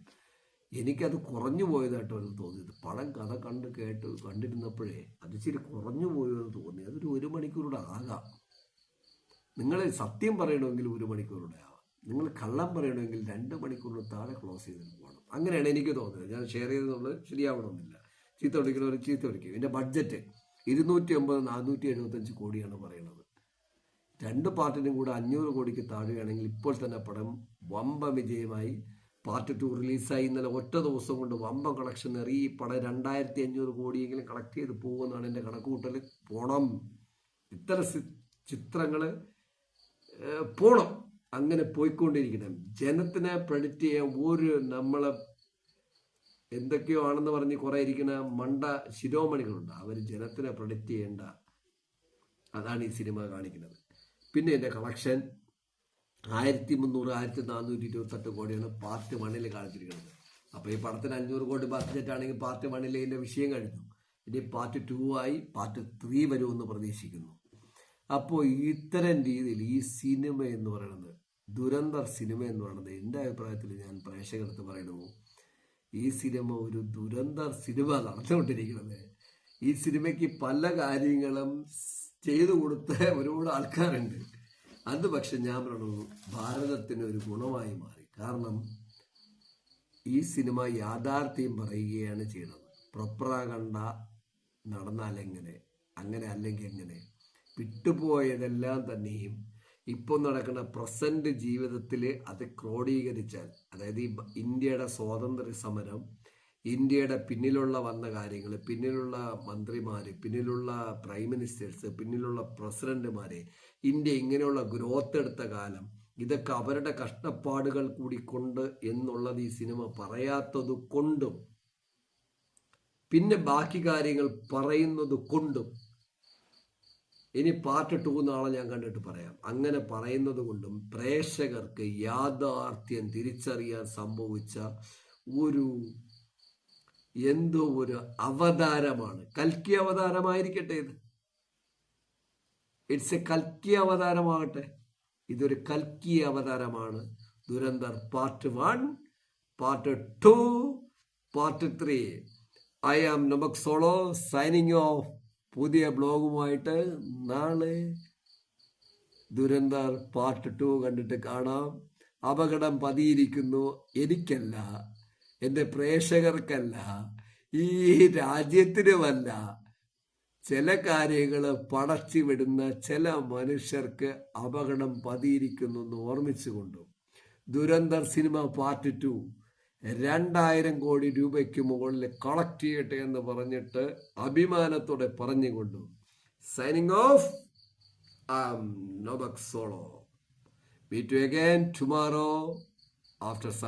എനിക്കത് കുറഞ്ഞു പോയതായിട്ടോ തോന്നിയത്. പടം കഥ കണ്ടിരുന്നപ്പോഴേ അത് ഇച്ചിരി കുറഞ്ഞു പോയെന്ന് തോന്നി. അതൊരു 1 മണിക്കൂറുടെ ആകാം. നിങ്ങൾ സത്യം പറയണമെങ്കിൽ 1 മണിക്കൂറുടെ ആവാം. നിങ്ങൾ കള്ളം പറയണമെങ്കിൽ 2 മണിക്കൂറിന് താഴെ ക്ലോസ് ചെയ്തിട്ട് പോകണം. അങ്ങനെയാണ് എനിക്ക് തോന്നുന്നത്. ഞാൻ ഷെയർ ചെയ്തെന്നുള്ളത് ശരിയാവണമെന്നില്ല. ചീത്ത വിളിക്കുന്നവർ ചീത്ത വിളിക്കും. ഇതിൻ്റെ ബഡ്ജറ്റ് 250-475 കോടിയാണ് പറയുന്നത്. 2 പാർട്ടിനും കൂടെ 500 കോടിക്ക് താഴെയാണെങ്കിൽ ഇപ്പോൾ തന്നെ പടം വമ്പ വിജയമായി പാർട്ട് 2 റിലീസായി. ഇന്നലെ ഒറ്റ ദിവസം കൊണ്ട് വമ്പൻ കളക്ഷൻ നേറി. ഈ പടം 2500 കോടിയെങ്കിലും കളക്ട് ചെയ്ത് പോകുമെന്നാണ് എൻ്റെ കണക്കുകൂട്ടൽ. പോണം, ഇത്തരം ചിത്രങ്ങൾ പോണം, അങ്ങനെ പോയിക്കൊണ്ടിരിക്കണം. ജനത്തിനെ പ്രഡിക്റ്റ് ചെയ്യാൻ ഒരു നമ്മളെ എന്തൊക്കെയോ ആണെന്ന് പറഞ്ഞ് കുറേ ഇരിക്കുന്ന മണ്ട ശിരോമണികളുണ്ട്. അവർ ജനത്തിനെ പ്രഡിക്റ്റ് ചെയ്യേണ്ട. അതാണ് ഈ സിനിമ കാണിക്കുന്നത്. പിന്നെ എൻ്റെ കളക്ഷൻ 1300 1428 കോടിയാണ് പാർട്ട് 1 കാണിച്ചിരിക്കുന്നത്. അപ്പോൾ ഈ പടത്തിന് 500 കോടി ബഡ്ജറ്റ് ആണെങ്കിൽ പാർട്ട് 1 ഇതിൻ്റെ വിഷയം കഴിഞ്ഞു. ഇനി പാർട്ട് 2 ആയി പാർട്ട് 3 വരുമെന്ന് പ്രതീക്ഷിക്കുന്നു. അപ്പോൾ ഇത്തരം രീതിയിൽ ഈ സിനിമ എന്ന് പറയുന്നത്, ദുരന്തർ സിനിമ എന്ന് പറയുന്നത്, എൻ്റെ അഭിപ്രായത്തിൽ ഞാൻ പ്രേക്ഷകർക്ക് പറയുന്നു, ഈ സിനിമ ഒരു ദുരന്തർ സിനിമ നടന്നുകൊണ്ടിരിക്കുന്നത്. ഈ സിനിമയ്ക്ക് പല കാര്യങ്ങളും ചെയ്തു കൊടുത്ത ഒരുപാട് ആൾക്കാരുണ്ട്. അത് പക്ഷെ ഞാൻ പറഞ്ഞു ഭാരതത്തിന് ഒരു ഗുണമായി മാറി. കാരണം ഈ സിനിമ യാഥാർത്ഥ്യം പറയുകയാണ് ചെയ്യുന്നത്. പ്രൊപ്പറാഗണ്ട നടന്നാൽ എങ്ങനെ, അങ്ങനെ അല്ലെങ്കിൽ എങ്ങനെ, വിട്ടുപോയതെല്ലാം തന്നെയും ഇപ്പോൾ നടക്കുന്ന പ്രസന്റ് ജീവിതത്തിൽ അത് ക്രോഡീകരിച്ചാൽ, അതായത് ഈ ഇന്ത്യയുടെ സ്വാതന്ത്ര്യ സമരം, ഇന്ത്യയുടെ പിന്നിലുള്ള വന്ന കാര്യങ്ങൾ, പിന്നിലുള്ള മന്ത്രിമാർ, പിന്നിലുള്ള പ്രൈം മിനിസ്റ്റേഴ്സ്, പിന്നിലുള്ള പ്രസിഡന്റുമാരെ, ഇന്ത്യ ഇങ്ങനെയുള്ള ഗ്രോത്ത് എടുത്ത കാലം, ഇതൊക്കെ അവരുടെ കഷ്ടപ്പാടുകൾ കൂടി കൊണ്ട് എന്നുള്ളത് ഈ സിനിമ പറയാത്തത് കൊണ്ടും പിന്നെ ബാക്കി കാര്യങ്ങൾ പറയുന്നത് കൊണ്ടും, ഇനി പാർട്ട് 2 നാളെ ഞാൻ കണ്ടിട്ട് പറയാം, അങ്ങനെ പറയുന്നത് കൊണ്ടും പ്രേക്ഷകർക്ക് യാഥാർത്ഥ്യം തിരിച്ചറിയാൻ സംഭവിച്ച ഒരു എന്തോ ഒരു അവതാരമാണ്. കൽക്കി അവതാരമായിരിക്കട്ടെ ഇത്, ഇറ്റ്സ് എ കൽക്കി അവതാരമാകട്ടെ. ഇതൊരു കൽക്കി അവതാരമാണ്. Dhurandhar part 1, part 2, part 3. I am Nobak Solo signing off. പുതിയ ബ്ലോഗുമായിട്ട് നാളെ ദുരന്തർ പാർട്ട് 2 കണ്ടിട്ട് കാണാം. അപകടം പതിയിരിക്കുന്നു. എനിക്കല്ല, എൻ്റെ പ്രേക്ഷകർക്കല്ല, ഈ രാജ്യത്തിനുമല്ല. ചില കാര്യങ്ങൾ പടച്ചു വിടുന്ന ചില മനുഷ്യർക്ക് അപകടം പതിയിരിക്കുന്നു എന്ന് ഓർമ്മിച്ചുകൊണ്ടും ദുരന്തർ സിനിമ പാർട്ട് 2 2000 കോടി രൂപയ്ക്ക് മുകളിൽ കളക്ട് ചെയ്യട്ടെ എന്ന് പറഞ്ഞിട്ട് അഭിമാനത്തോടെ പറഞ്ഞുകൊണ്ടും signing off. I am Nobak Solo. Meet you again tomorrow after some